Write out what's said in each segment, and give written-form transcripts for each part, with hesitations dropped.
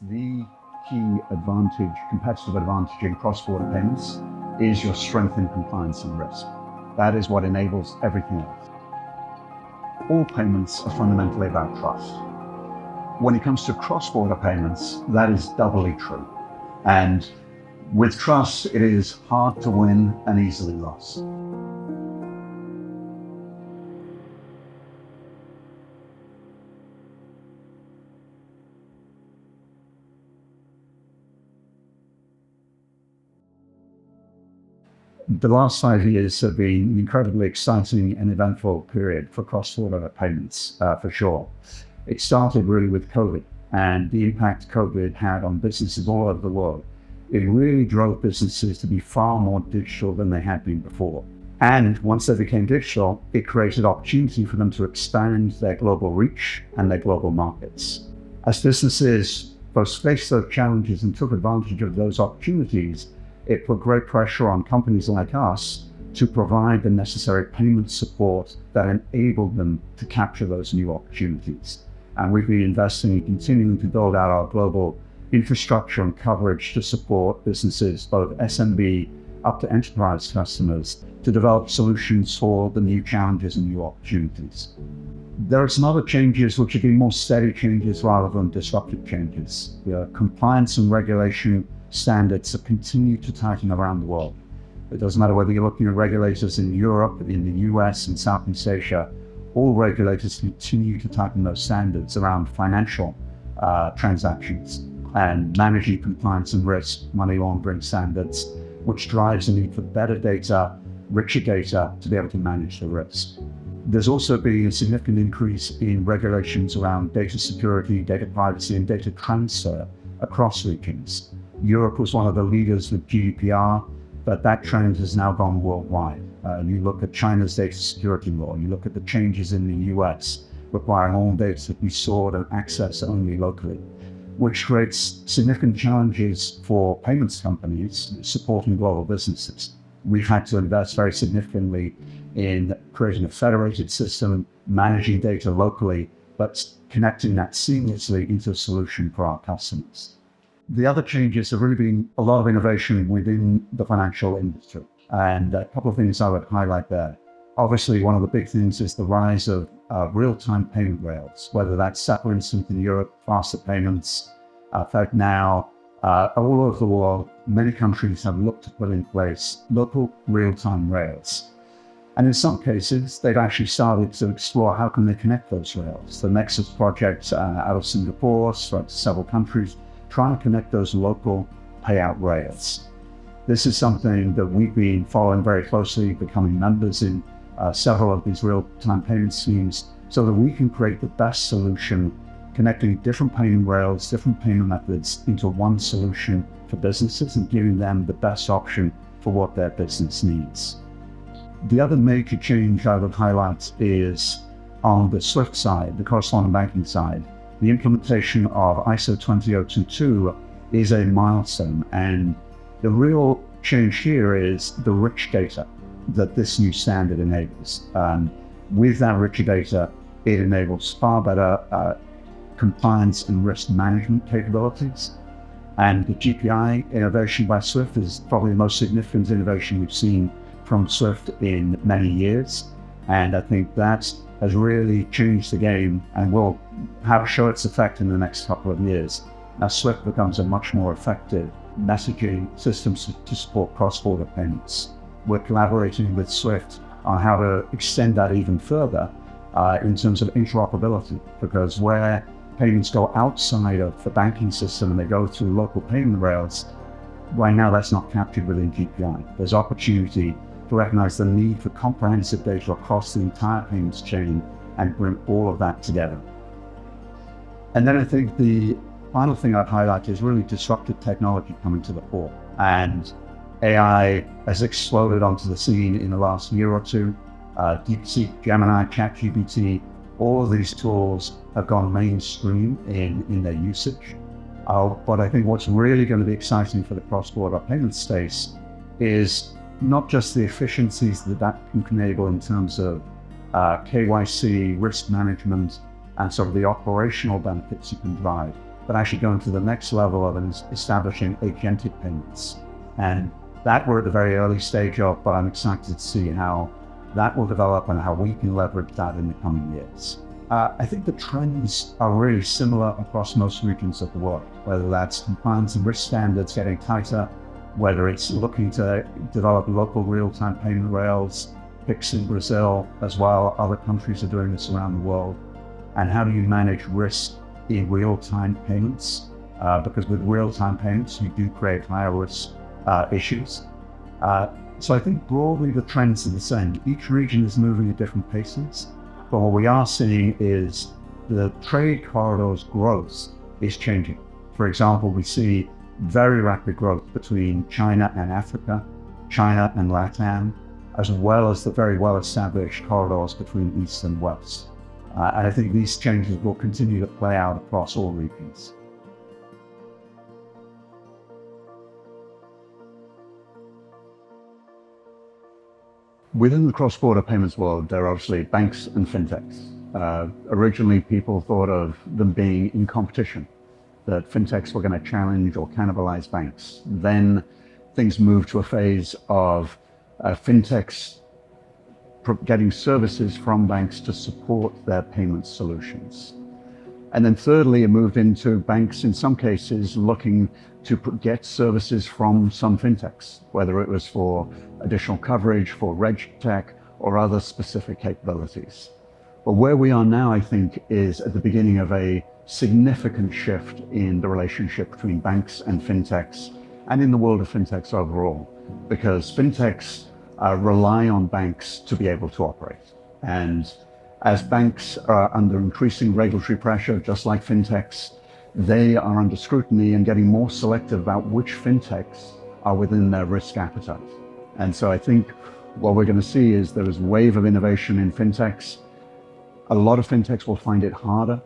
The key advantage, competitive advantage in cross-border payments is your strength in compliance and risk. That is what enables everything else. All payments are fundamentally about trust. When it comes to cross-border payments, that is doubly true. And with trust, it is hard to win and easily lost. The last 5 years have been an incredibly exciting and eventful period for cross-border payments, for sure. It started really with COVID and the impact COVID had on businesses all over the world. It really drove businesses to be far more digital than they had been before. And once they became digital, it created opportunity for them to expand their global reach and their global markets. As businesses both faced those challenges and took advantage of those opportunities, it put great pressure on companies like us to provide the necessary payment support that enabled them to capture those new opportunities. And we've been investing in continuing to build out our global infrastructure and coverage to support businesses, both SMB up to enterprise customers, to develop solutions for the new challenges and new opportunities. There are some other changes which have been more steady changes rather than disruptive changes. Compliance and regulation standards have continued to tighten around the world. It doesn't matter whether you're looking at regulators in Europe, in the US, and Southeast Asia, all regulators continue to tighten those standards around financial transactions and managing compliance and risk, money laundering standards, which drives the need for better data, richer data to be able to manage the risk. There's also been a significant increase in regulations around data security, data privacy, and data transfer across regions. Europe was one of the leaders with GDPR, but that trend has now gone worldwide. You look at China's data security law, you look at the changes in the US requiring all data to be stored and accessed only locally, which creates significant challenges for payments companies supporting global businesses. We've had to invest very significantly in creating a federated system, managing data locally, but connecting that seamlessly into a solution for our customers. The other changes have really been a lot of innovation within the financial industry. And a couple of things I would highlight there. Obviously, one of the big things is the rise of real-time payment rails, whether that's for instance in Europe, faster payments. In fact, now all over the world, many countries have looked to put in place local real-time rails. And in some cases, they've actually started to explore how can they connect those rails. The Nexus project out of Singapore, several countries, trying to connect those local payout rails. This is something that we've been following very closely, becoming members in several of these real-time payment schemes so that we can create the best solution, connecting different payment rails, different payment methods into one solution for businesses and giving them the best option for what their business needs. The other major change I would highlight is on the SWIFT side, the correspondent banking side. The implementation of ISO 20022 is a milestone, and the real change here is the rich data that this new standard enables. With that richer data, it enables far better compliance and risk management capabilities. And the GPI innovation by SWIFT is probably the most significant innovation we've seen from SWIFT in many years. And I think that has really changed the game and will show its effect in the next couple of years as SWIFT becomes a much more effective messaging system to support cross-border payments. We're collaborating with SWIFT on how to extend that even further in terms of interoperability, because where payments go outside of the banking system and they go through local payment rails, right now that's not captured within GPI. There's opportunity to recognize the need for comprehensive data across the entire payments chain and bring all of that together. And then I think the final thing I'd highlight is really disruptive technology coming to the fore. And AI has exploded onto the scene in the last year or two. DeepSeek, Gemini, ChatGPT, all of these tools have gone mainstream in their usage. But I think what's really going to be exciting for the cross-border payment space is not just the efficiencies that can enable in terms of KYC, risk management, and sort of the operational benefits you can drive, but actually going to the next level of establishing agentic payments. And that we're at the very early stage of, but I'm excited to see how that will develop and how we can leverage that in the coming years. I think the trends are really similar across most regions of the world, whether that's compliance and risk standards getting tighter, whether it's looking to develop local real-time payment rails, PIX in Brazil as well. Other countries are doing this around the world. And how do you manage risk in real-time payments? Because with real-time payments, you do create higher risk issues. So I think broadly the trends are the same. Each region is moving at different paces, but what we are seeing is the trade corridors growth is changing. For example, we see very rapid growth between China and Africa, China and LATAM, as well as the very well-established corridors between East and West. And I think these changes will continue to play out across all regions. Within the cross-border payments world, there are obviously banks and fintechs. Originally, people thought of them being in competition, that fintechs were going to challenge or cannibalize banks. Then things moved to a phase of fintechs getting services from banks to support their payment solutions. And then thirdly, it moved into banks, in some cases, looking to get services from some fintechs, whether it was for additional coverage, for RegTech, or other specific capabilities. But where we are now, I think, is at the beginning of a significant shift in the relationship between banks and fintechs, and in the world of fintechs overall, because fintechs rely on banks to be able to operate. And as banks are under increasing regulatory pressure, just like fintechs, they are under scrutiny and getting more selective about which fintechs are within their risk appetite. And so I think what we're going to see is there is a wave of innovation in fintechs. A lot of fintechs will find it harder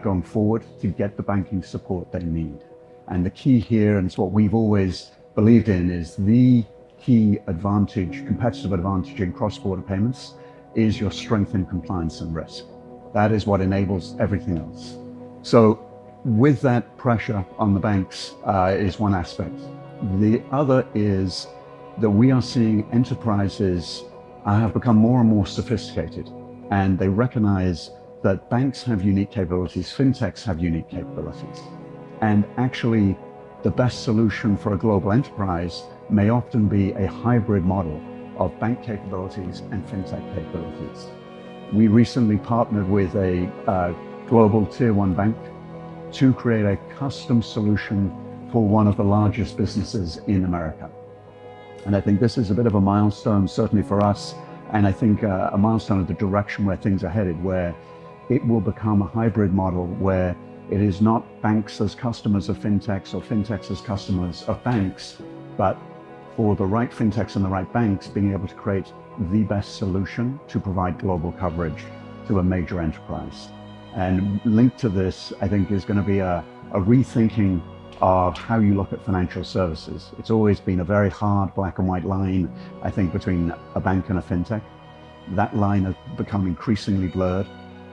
going forward to get the banking support they need. And the key here, and it's what we've always believed in, is the key advantage, competitive advantage in cross-border payments is your strength in compliance and risk. That is what enables everything else. So with that pressure on the banks is one aspect. The other is that we are seeing enterprises have become more and more sophisticated, and they recognize that banks have unique capabilities, fintechs have unique capabilities. And actually, the best solution for a global enterprise may often be a hybrid model of bank capabilities and fintech capabilities. We recently partnered with a global tier one bank to create a custom solution for one of the largest businesses in America. And I think this is a bit of a milestone, certainly for us, and I think a milestone of the direction where things are headed, where it will become a hybrid model where it is not banks as customers of fintechs or fintechs as customers of banks, but for the right fintechs and the right banks being able to create the best solution to provide global coverage to a major enterprise. And linked to this, I think, is going to be a rethinking of how you look at financial services. It's always been a very hard black and white line, I think, between a bank and a fintech. That line has become increasingly blurred.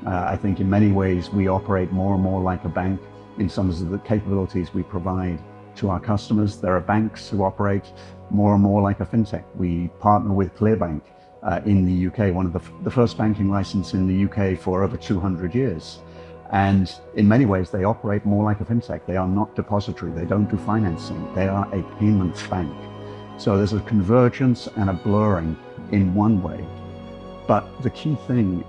I think in many ways we operate more and more like a bank in some of the capabilities we provide to our customers. There are banks who operate more and more like a fintech. We partner with Clearbank in the UK, one of the first banking license in the UK for over 200 years. And in many ways, they operate more like a fintech. They are not depository. They don't do financing. They are a payments bank. So there's a convergence and a blurring in one way. But the key thing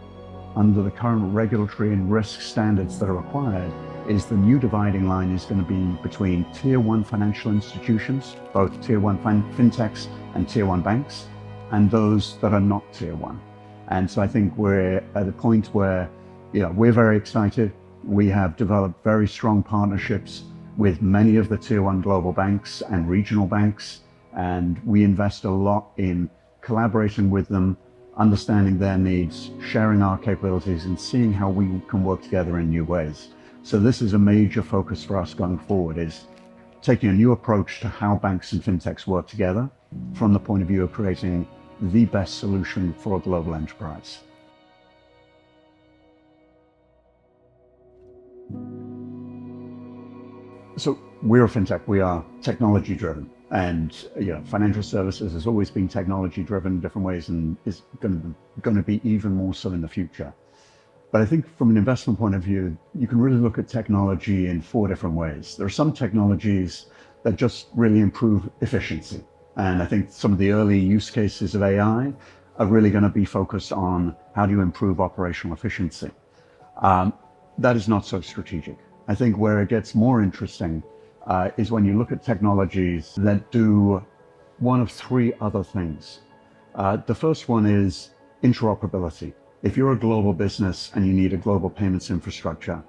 under the current regulatory and risk standards that are required is the new dividing line is going to be between tier one financial institutions, both tier one fintechs and tier one banks, and those that are not tier one. And so I think we're at a point where we're very excited. We have developed very strong partnerships with many of the tier one global banks and regional banks, and we invest a lot in collaborating with them, understanding their needs, sharing our capabilities, and seeing how we can work together in new ways. So this is a major focus for us going forward, is taking a new approach to how banks and fintechs work together from the point of view of creating the best solution for a global enterprise. So we're a fintech. We are technology driven, and financial services has always been technology driven in different ways, and is going to be even more so in the future. But I think from an investment point of view, you can really look at technology in four different ways. There are some technologies that just really improve efficiency, and I think some of the early use cases of AI are really going to be focused on how do you improve operational efficiency. That is not so strategic. I think where it gets more interesting is when you look at technologies that do one of three other things. The first one is interoperability. If you're a global business and you need a global payments infrastructure,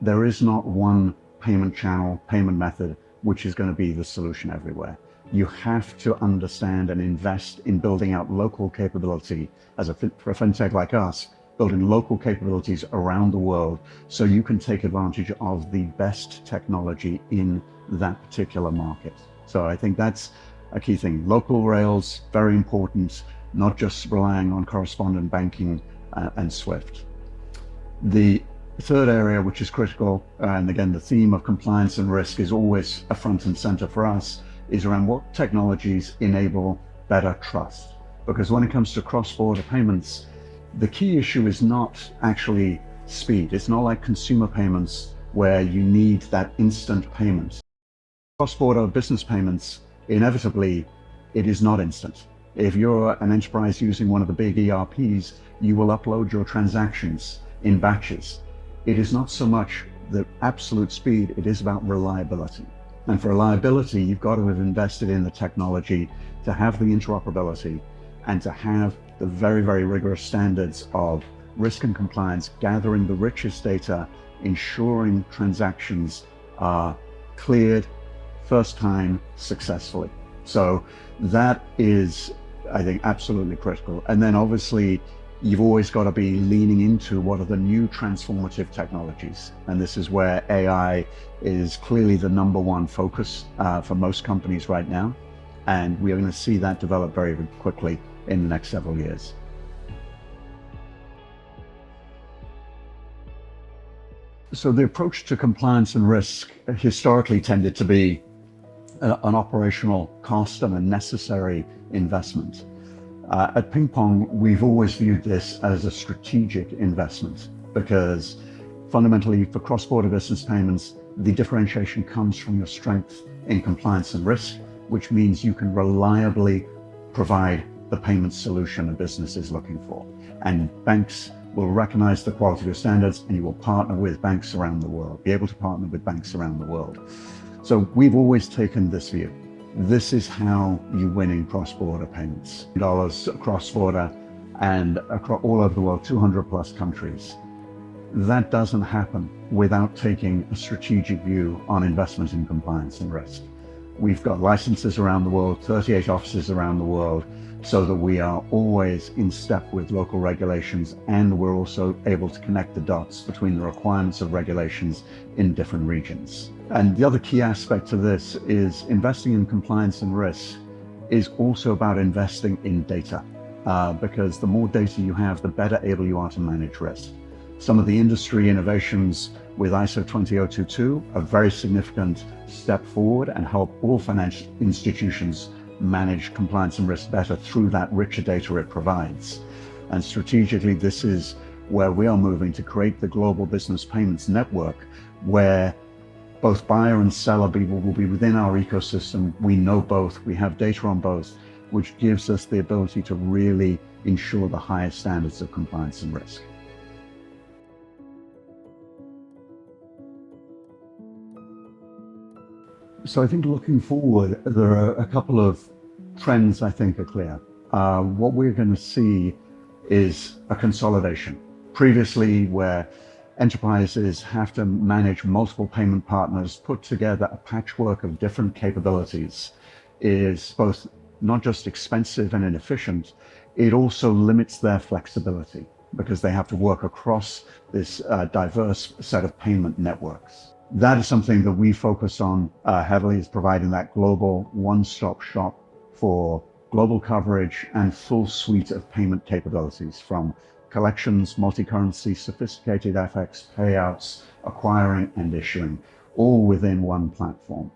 there is not one payment channel, payment method, which is going to be the solution everywhere. You have to understand and invest in building out local capability for a fintech like us, building local capabilities around the world so you can take advantage of the best technology in that particular market. So I think that's a key thing. Local rails, very important, not just relying on correspondent banking and SWIFT. The third area, which is critical, and again, the theme of compliance and risk is always a front and center for us, is around what technologies enable better trust. Because when it comes to cross-border payments, the key issue is not actually speed. It's not like consumer payments where you need that instant payment. Cross-border business payments, inevitably, it is not instant. If you're an enterprise using one of the big ERPs, you will upload your transactions in batches. It is not so much the absolute speed, it is about reliability. And for reliability, you've got to have invested in the technology to have the interoperability and to have the very, very rigorous standards of risk and compliance, gathering the richest data, ensuring transactions are cleared first time successfully. So that is, I think, absolutely critical. And then obviously, you've always got to be leaning into what are the new transformative technologies. And this is where AI is clearly the number one focus for most companies right now. And we are going to see that develop very, very quickly in the next several years. So the approach to compliance and risk historically tended to be an operational cost and a necessary investment. At PingPong, we've always viewed this as a strategic investment because fundamentally for cross-border business payments, the differentiation comes from your strength in compliance and risk, which means you can reliably provide the payment solution a business is looking for. And banks will recognize the quality of your standards, and you will partner with banks around the world, be able to partner with banks around the world. So we've always taken this view. This is how you win in cross-border payments. Dollars cross-border and across all over the world, 200 plus countries. That doesn't happen without taking a strategic view on investment in compliance and risk. We've got licenses around the world, 38 offices around the world, so that we are always in step with local regulations, and we're also able to connect the dots between the requirements of regulations in different regions. And the other key aspect to this is investing in compliance and risk is also about investing in data, because the more data you have, the better able you are to manage risk. Some of the industry innovations with ISO 20022 are a very significant step forward and help all financial institutions manage compliance and risk better through that richer data it provides. And strategically, this is where we are moving to create the global business payments network, where both buyer and seller people will be within our ecosystem. We know both, we have data on both, which gives us the ability to really ensure the highest standards of compliance and risk. So I think looking forward, there are a couple of trends I think are clear. What we're going to see is a consolidation. Previously, where enterprises have to manage multiple payment partners, put together a patchwork of different capabilities, is both not just expensive and inefficient, it also limits their flexibility because they have to work across this diverse set of payment networks. That is something that we focus on heavily, is providing that global one-stop shop for global coverage and full suite of payment capabilities, from collections, multi-currency, sophisticated FX, payouts, acquiring and issuing. all within one platform.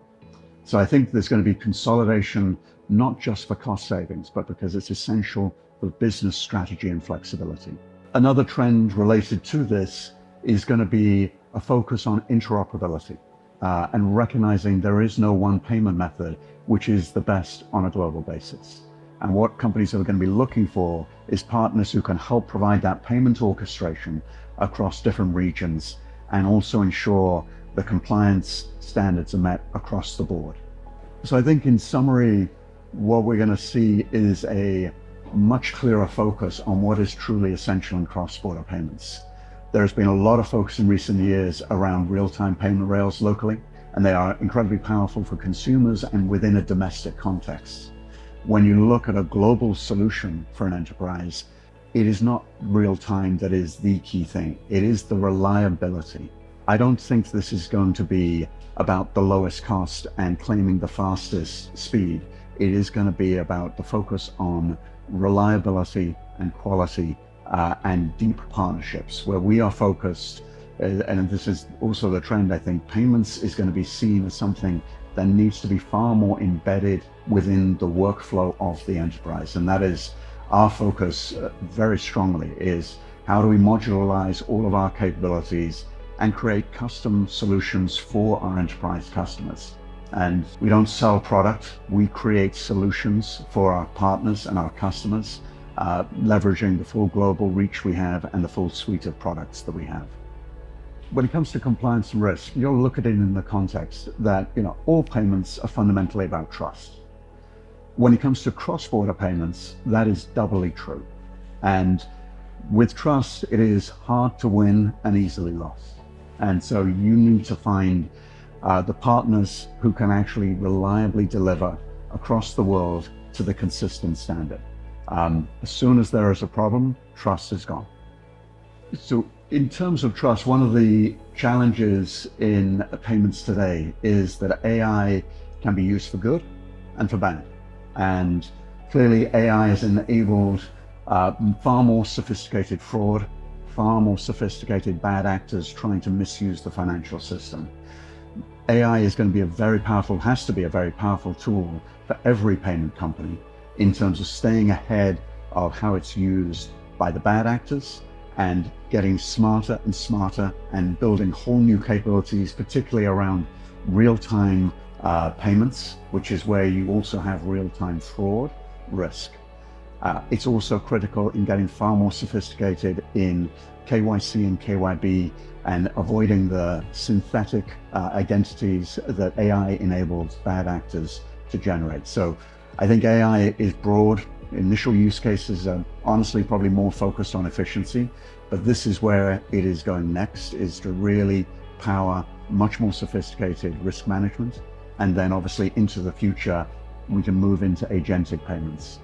So I think there's going to be consolidation, not just for cost savings, but because it's essential for business strategy and flexibility. Another trend related to this is going to be a focus on interoperability and recognizing there is no one payment method which is the best on a global basis. And what companies are going to be looking for is partners who can help provide that payment orchestration across different regions and also ensure the compliance standards are met across the board. So I think in summary, what we're going to see is a much clearer focus on what is truly essential in cross-border payments. There's been a lot of focus in recent years around real-time payment rails locally, and they are incredibly powerful for consumers and within a domestic context. When you look at a global solution for an enterprise, it is not real-time that is the key thing. It is the reliability. I don't think this is going to be about the lowest cost and claiming the fastest speed. It is going to be about the focus on reliability and quality and deep partnerships where we are focused. And this is also the trend, I think. Payments is going to be seen as something that needs to be far more embedded within the workflow of the enterprise. And that is our focus very strongly, is how do we modularize all of our capabilities and create custom solutions for our enterprise customers. And we don't sell product, we create solutions for our partners and our customers, leveraging the full global reach we have and the full suite of products that we have. When it comes to compliance and risk, you'll look at it in the context that all payments are fundamentally about trust. When it comes to cross-border payments, that is doubly true. And with trust, it is hard to win and easily lost. And so you need to find the partners who can actually reliably deliver across the world to the consistent standard. As soon as there is a problem, trust is gone. So in terms of trust, one of the challenges in payments today is that AI can be used for good and for bad. And clearly AI has enabled far more sophisticated fraud, far more sophisticated bad actors trying to misuse the financial system. AI is going to be has to be a very powerful tool for every payment company in terms of staying ahead of how it's used by the bad actors and getting smarter and smarter and building whole new capabilities, particularly around real-time payments, which is where you also have real-time fraud risk. It's also critical in getting far more sophisticated in KYC and KYB and avoiding the synthetic identities that AI enables bad actors to generate. So I think AI is broad. Initial use cases are honestly probably more focused on efficiency, but this is where it is going next, is to really power much more sophisticated risk management. And then obviously into the future, we can move into agentic payments.